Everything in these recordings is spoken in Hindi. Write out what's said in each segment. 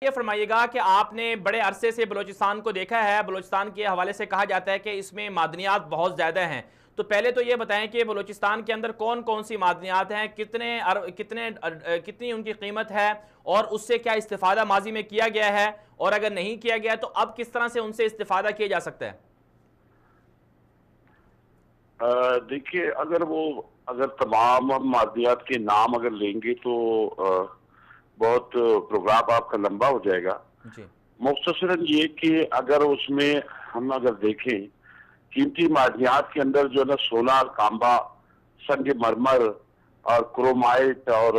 ये फरमाइएगा कि आपने बड़े अरसे से बलूचिस्तान को देखा है। बलूचिस्तान के हवाले से कहा जाता है कि इसमें मादनियात बहुत ज़्यादा हैं। तो पहले तो ये बताएं कि बलूचिस्तान के अंदर कौन कौन सी मादनियात हैं, कितनी उनकी कीमत है और उससे क्या इस्तिफादा माजी में किया गया है, और अगर नहीं किया गया तो अब किस तरह से उनसे इस्तिफादा किया जा सकता है। देखिए, अगर तमाम हम मादियात के नाम अगर लेंगे तो बहुत प्रोग्राम आपका लंबा हो जाएगा। जी। मुख्तसरन ये कि अगर उसमें हम अगर देखें, कीमती मादियात के अंदर जो है ना सोना, तांबा, संग मरमर और क्रोमाइट और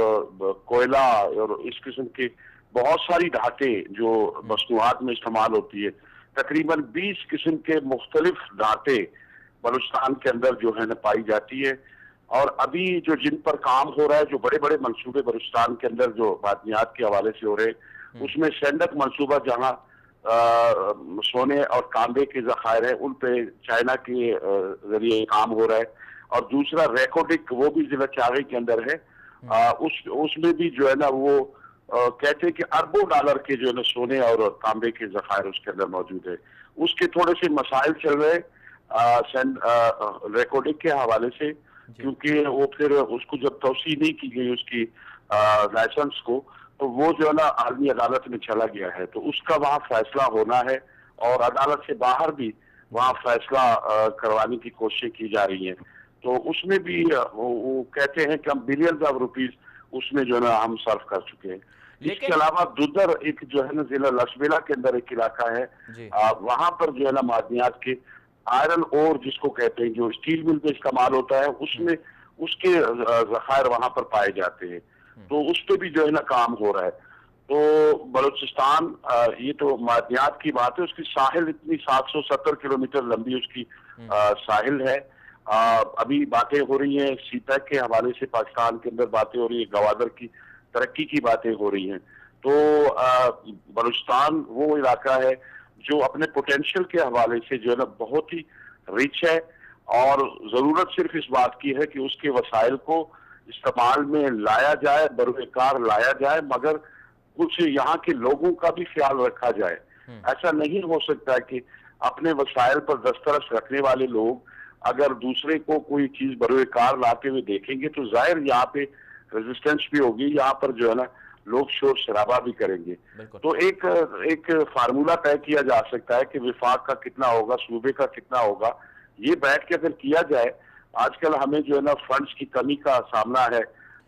कोयला और इस किस्म के बहुत सारी धातें जो मसनूआत में इस्तेमाल होती है। तकरीबन 20 किस्म के मुख्तलिफ धातें बलूचिस्तान के अंदर जो है ना पाई जाती है। और अभी जो जिन पर काम हो रहा है, जो बड़े बड़े मंसूबे बलूचिस्तान के अंदर जो मादनियात के हवाले से हो रहे, उसमें सेंडक मंसूबा जहाँ सोने और तांबे के जखायर है उन पे चाइना के जरिए काम हो रहा है। और दूसरा रेकोडिक, वो भी जिला चागे के अंदर है। उसमें भी जो है ना वो कहते हैं कि अरबों डॉलर के जो है ना सोने और तांबे के जखायर उसके अंदर मौजूद है। उसके थोड़े से मसाइल चल रहे रिकॉर्डिंग के हवाले से, क्योंकि वो फिर उसको जब तौसी नहीं की गई उसकी लाइसेंस को, तो वो जो है ना आलमी अदालत में चला गया है। तो उसका वहाँ फैसला होना है और अदालत से बाहर भी वहाँ फैसला करवाने की कोशिश की जा रही है। तो उसमें भी वो कहते हैं कि हम बिलियंस ऑफ रुपीज उसमें जो है ना हम सर्व कर चुके हैं। इसके अलावा दुदर एक जो है ना जिला लसबेला के अंदर एक इलाका है, वहां पर जो है ना मादनियात के आयरन ओर जिसको कहते हैं, जो स्टील मिल में इस्तेमाल होता है, उसमें उसके जखायर वहां पर पाए जाते हैं। तो उस पर भी जो है ना काम हो रहा है। तो बलूचिस्तान, ये तो मादनियात की बात है। उसकी साहिल इतनी 770 किलोमीटर लंबी उसकी साहिल है। अभी बातें हो रही हैं सीपैक के हवाले से, पाकिस्तान के अंदर बातें हो रही है, गवादर की तरक्की की बातें हो रही हैं। तो बलूचिस्तान वो इलाका है जो अपने पोटेंशियल के हवाले से जो है ना बहुत ही रिच है। और जरूरत सिर्फ इस बात की है कि उसके वसाइल को इस्तेमाल में लाया जाए, बरूकार लाया जाए, मगर कुछ यहाँ के लोगों का भी ख्याल रखा जाए। ऐसा नहीं हो सकता है कि अपने वसाइल पर दस्तरस रखने वाले लोग अगर दूसरे को कोई चीज बरूकार लाते हुए देखेंगे तो जाहिर यहाँ पे रेजिस्टेंस भी होगी, यहाँ पर जो है ना लोग शोर शराबा भी करेंगे। तो एक फार्मूला तय किया जा सकता है कि विफाक का कितना होगा, सूबे का कितना होगा। ये बैठ के अगर किया जाए, आजकल हमें जो है ना फंड्स की कमी का सामना है,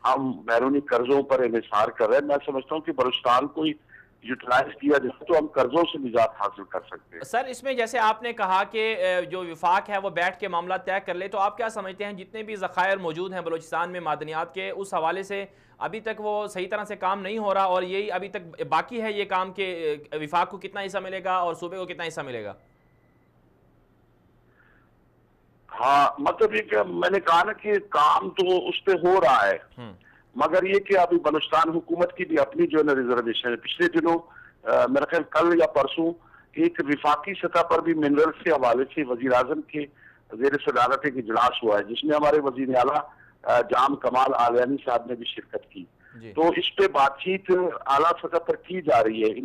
हम बैरूनी कर्जों पर इन्हिसार कर रहे हैं। मैं समझता हूँ कि बलूचिस्तान को यूटिलाइज किया जाए तो हम कर्जों से निजात हासिल कर सकते हैं। सर, इसमें जैसे आपने कहा कि जो विफाक है वो बैठ के मामला तय कर ले, तो आप क्या समझते हैं जितने भी ज़खायर मौजूद हैं बलूचिस्तान में मादनियात के, उस हवाले से अभी तक वो सही तरह से काम नहीं हो रहा और यही अभी तक बाकी है ये काम के विफाक को कितना हिस्सा मिलेगा और सूबे को कितना हिस्सा मिलेगा? हाँ, मतलब ये कि मैंने कहा ना कि काम तो उस पर हो रहा है, मगर ये कि अभी बलूचिस्तान हुकूमत की भी अपनी जो है ना रिजर्वेशन है। पिछले दिनों मेरा ख्याल कल या परसों एक विफाकी सतह पर भी मिनरल के हवाले से वजीर आजम के जेर सदारत एक इजलास हुआ है, जिसमें हमारे वजीर आला जाम कमाल आलियानी साहब ने भी शिरकत की। तो इस पे बातचीत आला सतह पर की जा रही है।